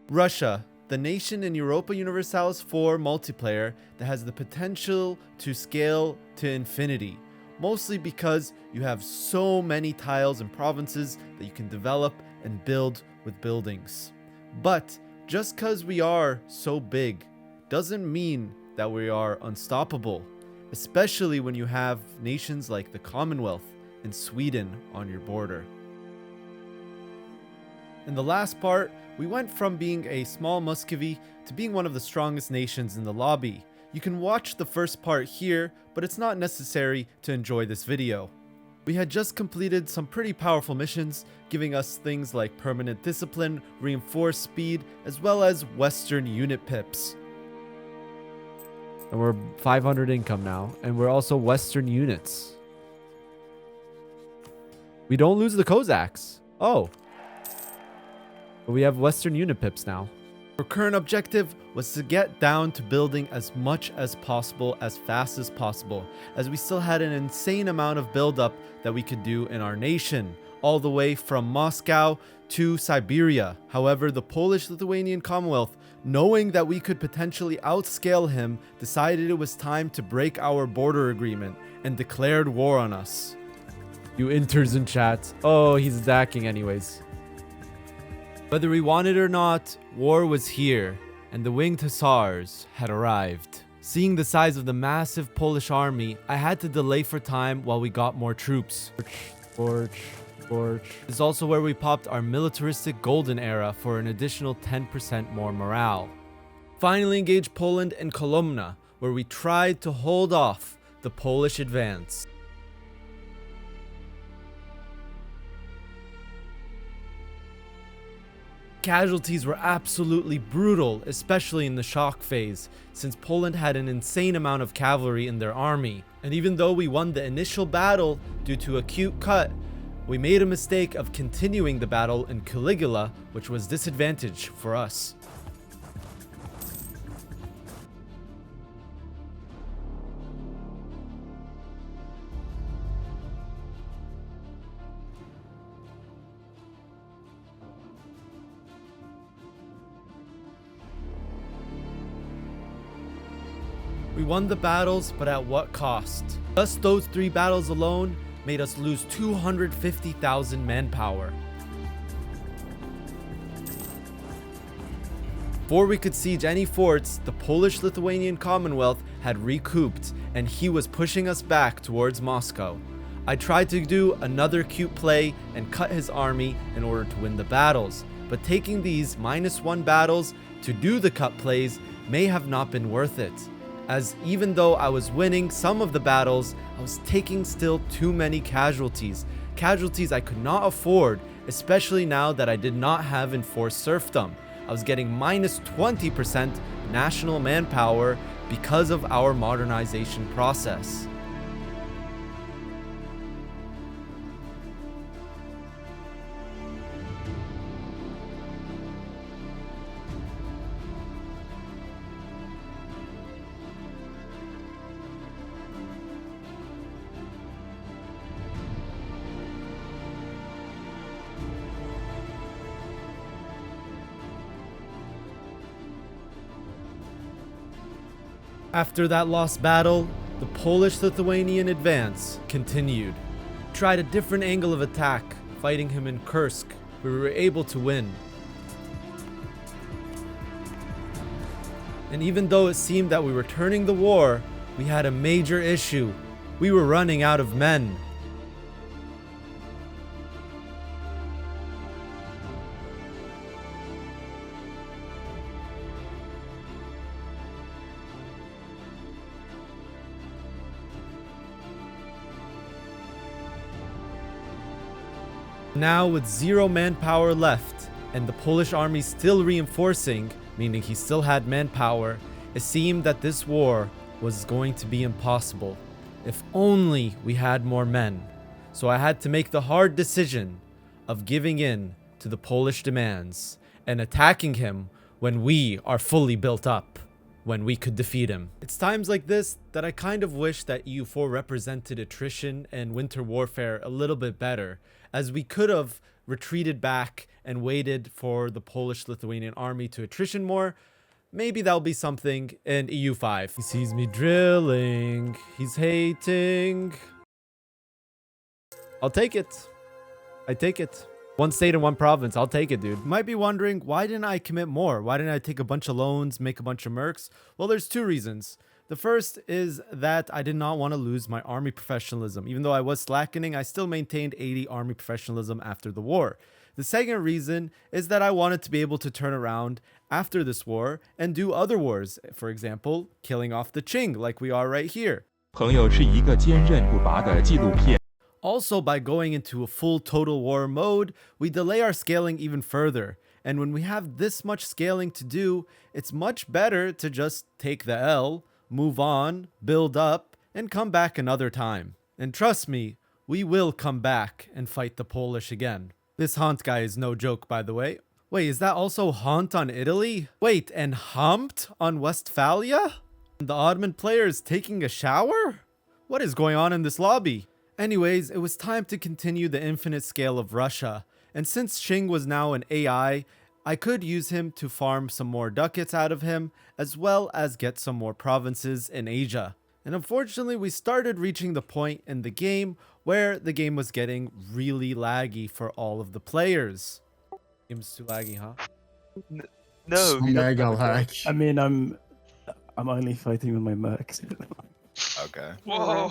Russia, the nation in Europa Universalis 4 multiplayer that has the potential to scale to infinity, mostly because you have so many tiles and provinces that you can develop and build with buildings. But just because we are so big doesn't mean that we are unstoppable, especially when you have nations like the Commonwealth and Sweden on your border. In the last part, we went from being a small Muscovy to being one of the strongest nations in the lobby. You can watch the first part here, but it's not necessary to enjoy this video. We had just completed some pretty powerful missions, giving us things like permanent discipline, reinforced speed, as well as Western unit pips. And we're 500 income now, and we're also Western units. We don't lose the Cossacks. Oh. But we have Western unit pips now. Our current objective was to get down to building as much as possible as fast as possible, as we still had an insane amount of buildup that we could do in our nation, all the way from Moscow to Siberia. However, the Polish Lithuanian Commonwealth, knowing that we could potentially outscale him, decided it was time to break our border agreement and declared war on us. You inters in chat. Oh, he's attacking anyways. Whether we wanted it or not, war was here, and the Winged Hussars had arrived. Seeing the size of the massive Polish army, I had to delay for time while we got more troops. This is also where we popped our militaristic golden era for an additional 10% more morale. Finally engaged Poland and Kolomna, where we tried to hold off the Polish advance. Casualties were absolutely brutal, especially in the shock phase, since Poland had an insane amount of cavalry in their army. And even though we won the initial battle due to a cute cut, we made a mistake of continuing the battle in Caligula, which was disadvantage for us. We won the battles, but at what cost? Just those 3 battles alone made us lose 250,000 manpower. Before we could siege any forts, the Polish Lithuanian Commonwealth had recouped, and he was pushing us back towards Moscow. I tried to do another cute play and cut his army in order to win the battles, but taking these -1 battles to do the cut plays may have not been worth it, as even though I was winning some of the battles, I was taking still too many casualties I could not afford, especially now that I did not have enforced serfdom. I was getting -20% national manpower because of our modernization process. After that lost battle, the Polish-Lithuanian advance continued. Tried a different angle of attack, fighting him in Kursk, where we were able to win. And even though it seemed that we were turning the war, we had a major issue. We were running out of men. Now with 0 manpower left, and the Polish army still reinforcing, meaning he still had manpower, it seemed that this war was going to be impossible. If only we had more men. So I had to make the hard decision of giving in to the Polish demands and attacking him when we are fully built up, when we could defeat him. It's times like this that I kind of wish that EU4 represented attrition and winter warfare a little bit better, as we could have retreated back and waited for the Polish Lithuanian army to attrition more, maybe that'll be something in EU5. He sees me drilling. He's hating. I'll take it. I take it. One state and one province. I'll take it, dude. You might be wondering, why didn't I commit more? Why didn't I take a bunch of loans, make a bunch of mercs? Well, there's two reasons. The first is that I did not want to lose my army professionalism. Even though I was slackening, I still maintained 80 army professionalism after the war. The second reason is that I wanted to be able to turn around after this war and do other wars. For example, killing off the Qing like we are right here. 朋友是一个坚韧不拔的纪录片。 Also, by going into a full total war mode, we delay our scaling even further. And when we have this much scaling to do, it's much better to just take the L, move on, build up, and come back another time. And trust me, we will come back and fight the Polish again. This Haunt guy is no joke, by the way. Wait, is that also Haunt on Italy? Wait, and Humped on Westphalia? The Ottoman player is taking a shower? What is going on in this lobby? Anyways, it was time to continue the infinite scale of Russia. And since Qing was now an AI, I could use him to farm some more ducats out of him, as well as get some more provinces in Asia. And unfortunately, we started reaching the point in the game where the game was getting really laggy for all of the players. Game's too laggy, huh? No. Mega lag. I mean, I'm only fighting with my mercs. Okay. Whoa,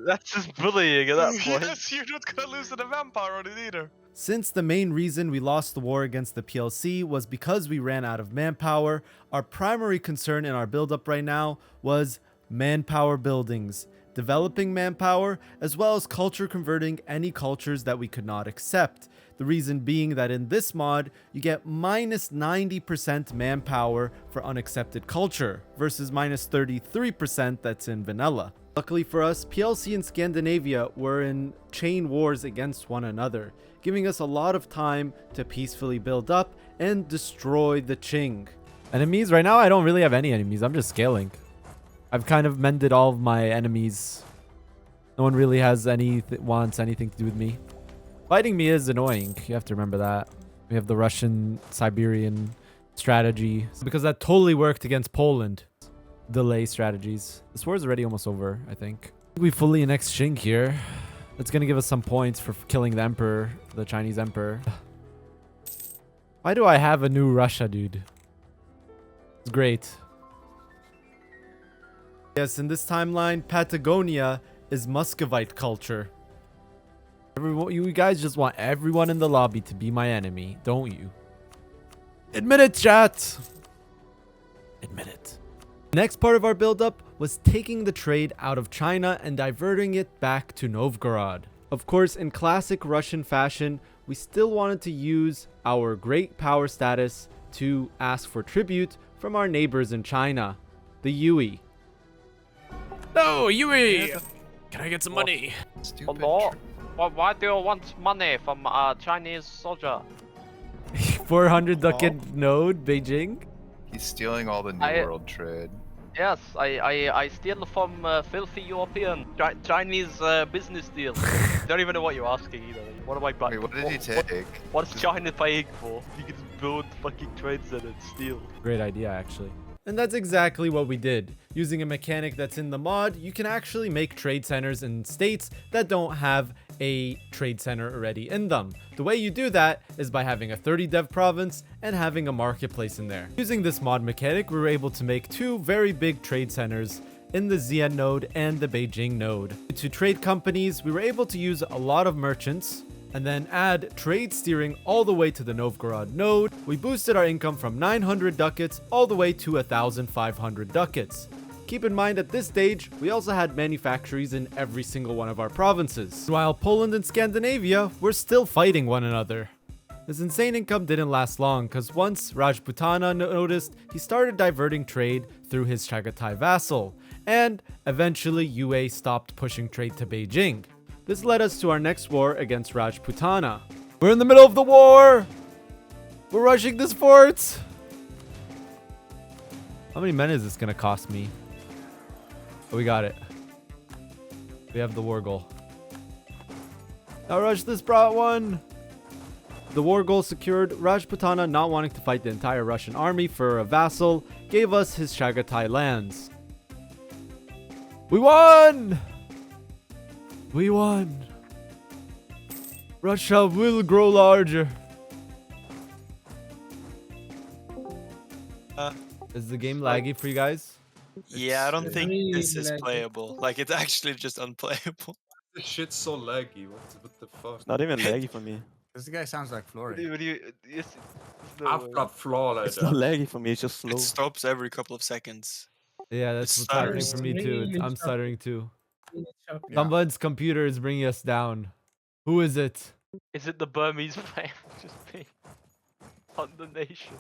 That's just bullying at that point. yes, you're not gonna lose to the vampire on it either. Since the main reason we lost the war against the PLC was because we ran out of manpower, our primary concern in our buildup right now was manpower buildings, developing manpower, as well as culture converting any cultures that we could not accept. The reason being that in this mod, you get minus 90% manpower for unaccepted culture versus minus 33% that's in vanilla. Luckily for us, PLC and Scandinavia were in chain wars against one another, giving us a lot of time to peacefully build up and destroy the Qing. Enemies? Right now, I don't really have any enemies. I'm just scaling. I've kind of mended all of my enemies. No one really has wants anything to do with me. Fighting me is annoying. You have to remember that. We have the Russian-Siberian strategy. Because that totally worked against Poland. Delay strategies. This war is already almost over, I think. We fully annexed Qing here. That's going to give us some points for killing the emperor, the Chinese emperor. Why do I have a new Russia, dude? It's great. Yes, in this timeline, Patagonia is Muscovite culture. You guys just want everyone in the lobby to be my enemy, don't you? Admit it, chat! Admit it. Next part of our buildup was taking the trade out of China and diverting it back to Novgorod. Of course, in classic Russian fashion, we still wanted to use our great power status to ask for tribute from our neighbors in China, the Yui. No, Yui! Can I get some money? Stupid. Hello? Why do you want money from a Chinese soldier? 400 ducat node, Beijing? He's stealing all the New World trade. Yes, I steal from filthy European Chinese business deal. Don't even know what you're asking either. What am I buying? Wait, what did he take? What's China paying for? You can just build fucking trade center and steal. Great idea, actually. And that's exactly what we did. Using a mechanic that's in the mod, you can actually make trade centers in states that don't have a trade center already in them. The way you do that is by having a 30 dev province and having a marketplace in there. Using this mod mechanic, we were able to make two very big trade centers in the Xi'an node and the Beijing node. To trade companies, we were able to use a lot of merchants and then add trade steering all the way to the Novgorod node. We boosted our income from 900 ducats all the way to 1,500 ducats. Keep in mind at this stage, we also had manufactories in every single one of our provinces. While Poland and Scandinavia were still fighting one another. This insane income didn't last long, because once Rajputana noticed, he started diverting trade through his Chagatai vassal, and eventually UA stopped pushing trade to Beijing. This led us to our next war against Rajputana. We're in the middle of the war! We're rushing this fort! How many men is this gonna cost me? Oh, we got it. We have the war goal. Now rush this brought one! The war goal secured, Rajputana, not wanting to fight the entire Russian army for a vassal, gave us his Chagatai lands. We won! We won! Russia will grow larger. Is the game laggy for you guys? Yeah, I don't think really this is laggy. playable. Like, it's actually just unplayable. This shit's so laggy. What the fuck? It's not even laggy for me. This guy sounds like What Flory. do you, yes, I've got flaw like It's not laggy for me. It's just slow. It stops every couple of seconds. Yeah, that's It's what's happening stuttering. for me too. Really I'm stuttering too. Choppy. Yeah. Someone's computer is bringing us down. Who is it? is it the Burmese player just being on the nation?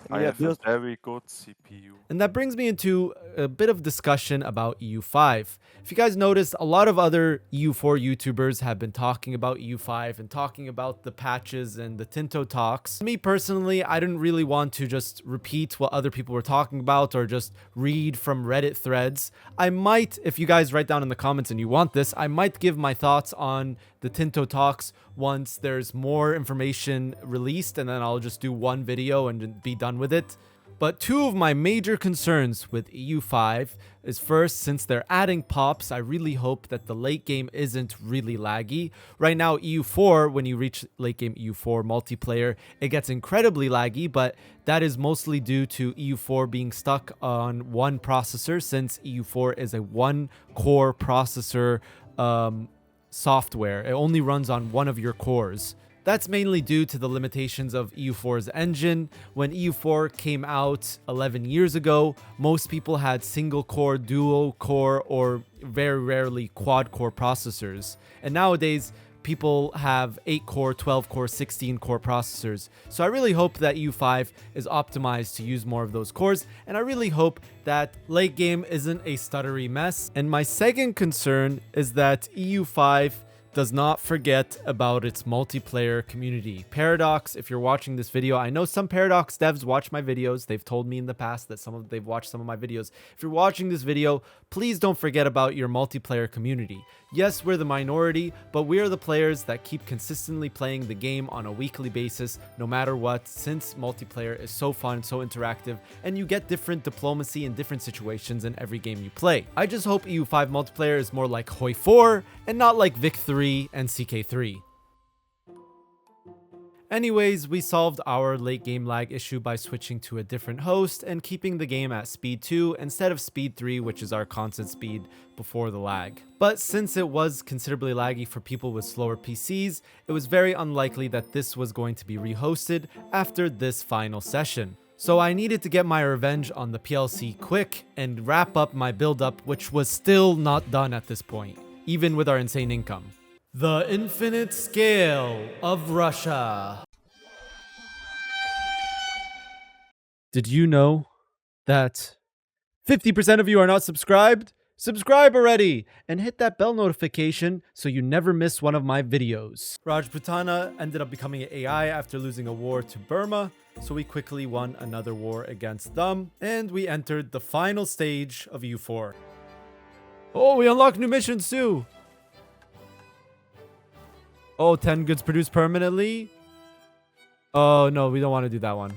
I have a very good CPU. And that brings me into a bit of discussion about EU5. If you guys noticed, a lot of other EU4 YouTubers have been talking about EU5 and talking about the patches and the Tinto talks. Me personally, I didn't really want to just repeat what other people were talking about or just read from Reddit threads. I might, if you guys write down in the comments and you want this, I might give my thoughts on the Tinto talks once there's more information released, and then I'll just do one video and be done with it. But two of my major concerns with EU5 is first, since they're adding pops, I really hope that the late game isn't really laggy. Right now, EU4, when you reach late game EU4 multiplayer, it gets incredibly laggy, but that is mostly due to EU4 being stuck on one processor, since EU4 is a one-core processor software. It only runs on one of your cores. That's mainly due to the limitations of EU4's engine. When EU4 came out 11 years ago, most people had single core, dual core, or very rarely quad core processors. And nowadays, people have 8 core, 12 core, 16 core processors. So I really hope that EU5 is optimized to use more of those cores. And I really hope that late game isn't a stuttery mess. And my second concern is that EU5 does not forget about its multiplayer community. Paradox, if you're watching this video, I know some Paradox devs watch my videos. They've told me in the past that they've watched some of my videos. If you're watching this video, please don't forget about your multiplayer community. Yes, we're the minority, but we are the players that keep consistently playing the game on a weekly basis, no matter what, since multiplayer is so fun, so interactive, and you get different diplomacy in different situations in every game you play. I just hope EU5 multiplayer is more like Hoi 4 and not like Vic 3 and CK3. Anyways, we solved our late game lag issue by switching to a different host and keeping the game at speed 2 instead of speed 3, which is our constant speed before the lag. But since it was considerably laggy for people with slower PCs, it was very unlikely that this was going to be rehosted after this final session. So I needed to get my revenge on the PLC quick and wrap up my build-up, which was still not done at this point, even with our insane income. The infinite scale of Russia. Did you know that 50% of you are not subscribed? Subscribe already and hit that bell notification so you never miss one of my videos. Rajputana ended up becoming an AI after losing a war to Burma, so we quickly won another war against them, and we entered the final stage of EU4. Oh, we unlocked new missions too! Oh, 10 goods produced permanently? Oh, no, we don't want to do that one.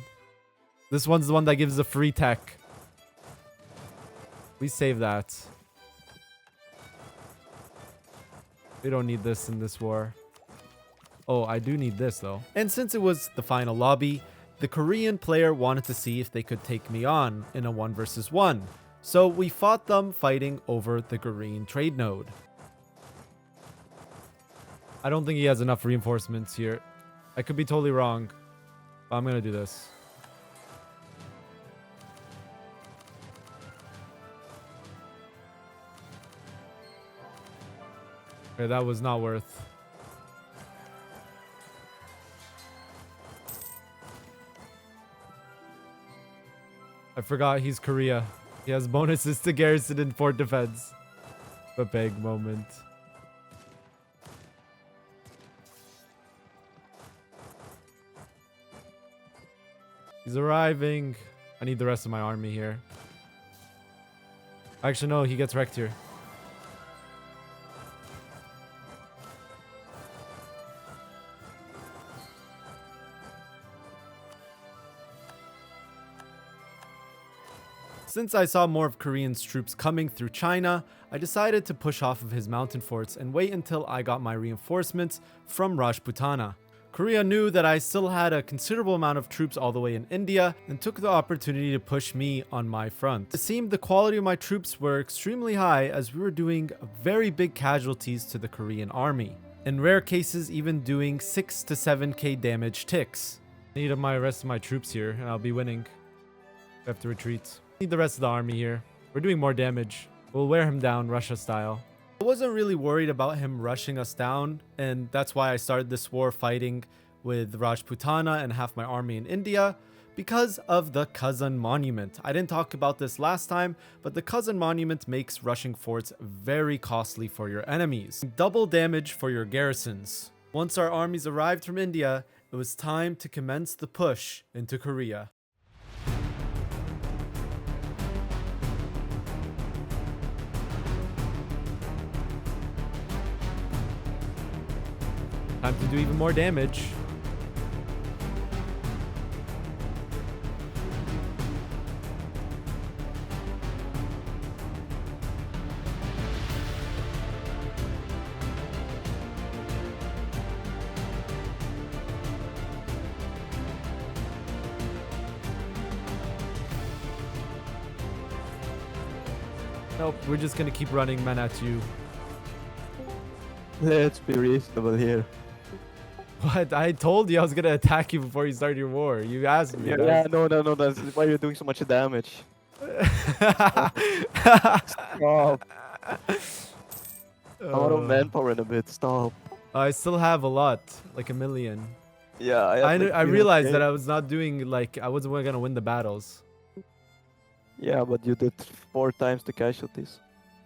This one's the one that gives the free tech. We save that. We don't need this in this war. Oh, I do need this though. And since it was the final lobby, the Korean player wanted to see if they could take me on in a 1 versus 1. So we fought them fighting over the Korean trade node. I don't think he has enough reinforcements here. I could be totally wrong, but I'm gonna do this. Okay, that was not worth. I forgot he's Korea. He has bonuses to garrison and fort defense. A big moment. He's arriving. I need the rest of my army here. Actually, no, he gets wrecked here. Since I saw more of Korean's troops coming through China, I decided to push off of his mountain forts and wait until I got my reinforcements from Rajputana. Korea knew that I still had a considerable amount of troops all the way in India and took the opportunity to push me on my front. It seemed the quality of my troops were extremely high as we were doing very big casualties to the Korean army. In rare cases, even doing 6 to 7k damage ticks. I need my rest of my troops here and I'll be winning. I have to retreat. Need the rest of the army here. We're doing more damage. We'll wear him down Russia style. I wasn't really worried about him rushing us down, and that's why I started this war fighting with Rajputana and half my army in India, because of the Kazan Monument. I didn't talk about this last time, but the Kazan Monument makes rushing forts very costly for your enemies. Double damage for your garrisons. Once our armies arrived from India, it was time to commence the push into Korea. Time to do even more damage. Nope, we're just gonna keep running men at you. Let's be reasonable here. What? I told you I was gonna attack you before you started your war. You asked me. Yeah, no, that's why you're doing so much damage. Stop. I'm out of manpower in a bit. Stop. I still have a lot, like 1 million. Yeah, I realized that I was not doing, like, I wasn't gonna win the battles. Yeah, but you did 4 times the casualties.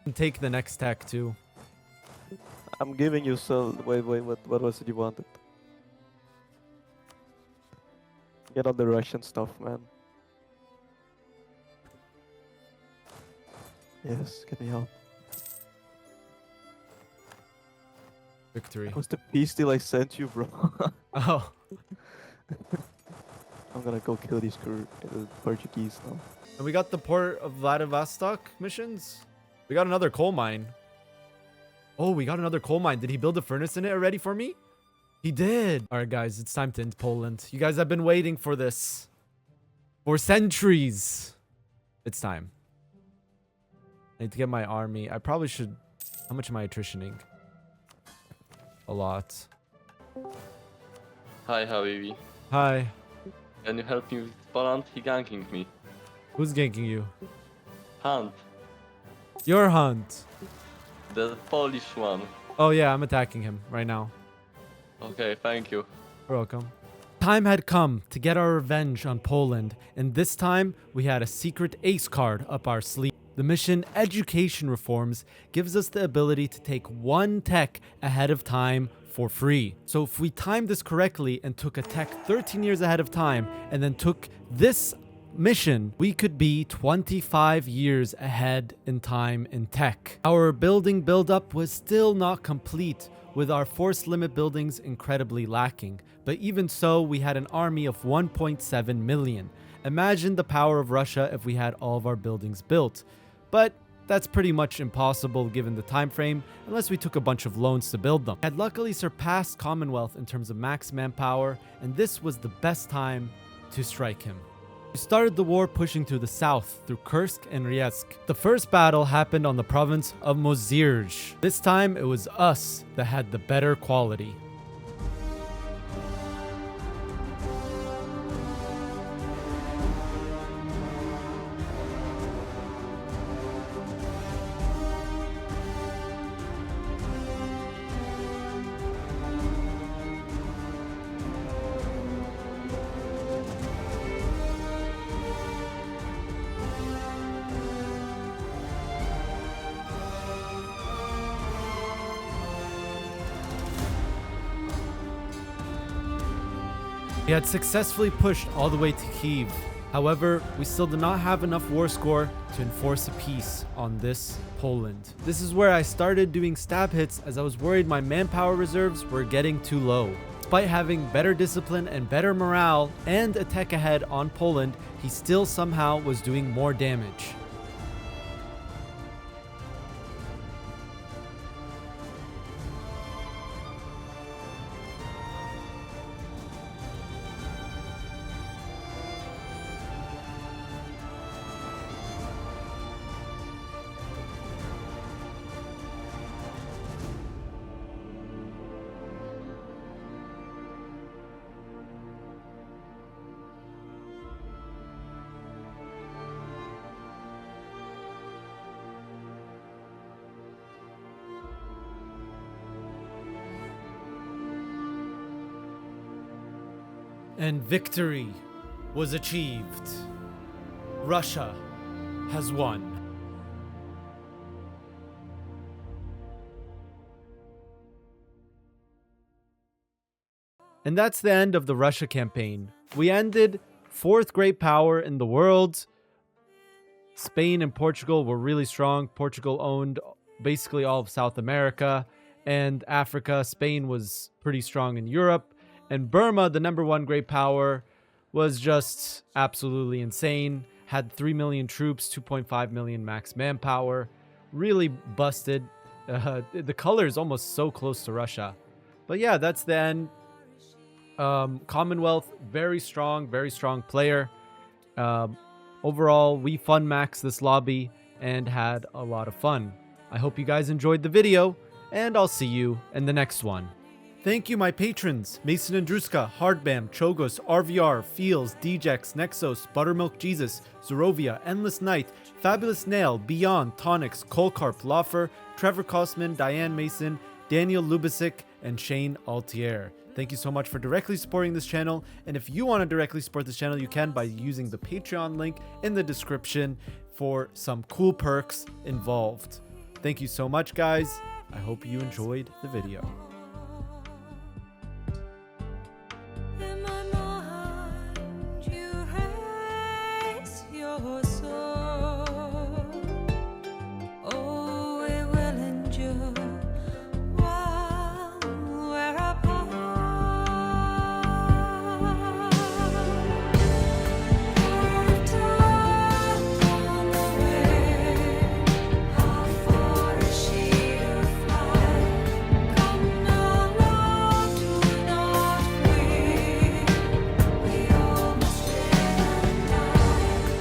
And take the next tech too. I'm giving you so. Wait, what was it you wanted? Get on the Russian stuff, man. Yes, get me out. Victory. That was the peace deal I sent you, bro. Oh. I'm gonna go kill these Portuguese now. And we got the port of Vladivostok missions. We got another coal mine. Oh, we got another coal mine. Did he build a furnace in it already for me? He did. All right, guys, it's time to end Poland. You guys have been waiting for this for centuries. It's time. I need to get my army. I probably should. How much am I attritioning? A lot. Hi, Habibi. Hi. Can you help me with Poland? He ganking me. Who's ganking you? Hunt. Your hunt. The Polish one. Oh, yeah, I'm attacking him right now. Okay, thank you. You're welcome. Time had come to get our revenge on Poland, and this time we had a secret ace card up our sleeve. The mission Education Reforms gives us the ability to take 1 tech ahead of time for free. So if we timed this correctly and took a tech 13 years ahead of time and then took this mission, we could be 25 years ahead in time in tech. Our building buildup was still not complete, with our force limit buildings incredibly lacking. But even so, we had an army of 1.7 million. Imagine the power of Russia if we had all of our buildings built. But that's pretty much impossible given the time frame, unless we took a bunch of loans to build them. I had luckily surpassed Commonwealth in terms of max manpower, and this was the best time to strike him. We started the war pushing to the south through Kursk and Ryask. The first battle happened on the province of Mozirj. This time it was us that had the better quality. We had successfully pushed all the way to Kyiv. However, we still did not have enough war score to enforce a peace on this Poland. This is where I started doing stab hits as I was worried my manpower reserves were getting too low. Despite having better discipline and better morale and a tech ahead on Poland, he still somehow was doing more damage. And victory was achieved. Russia has won. And that's the end of the Russia campaign. We ended fourth great power in the world. Spain and Portugal were really strong. Portugal owned basically all of South America and Africa. Spain was pretty strong in Europe. And Burma, the #1 great power, was just absolutely insane. Had 3 million troops, 2.5 million max manpower. Really busted. The color is almost so close to Russia. But yeah, that's the end. Commonwealth, very strong player. Overall, we fun maxed this lobby and had a lot of fun. I hope you guys enjoyed the video, and I'll see you in the next one. Thank you, my patrons, Mason and Druska, Hardbam, Chogos, RVR, Feels, Djex, Nexos, Buttermilk Jesus, Zorovia, Endless Night, Fabulous Nail, Beyond, Tonics, Kolkarp, Loffer, Trevor Kosman, Diane Mason, Daniel Lubisic, and Shane Altier. Thank you so much for directly supporting this channel, and if you want to directly support this channel, you can by using the Patreon link in the description for some cool perks involved. Thank you so much, guys. I hope you enjoyed the video.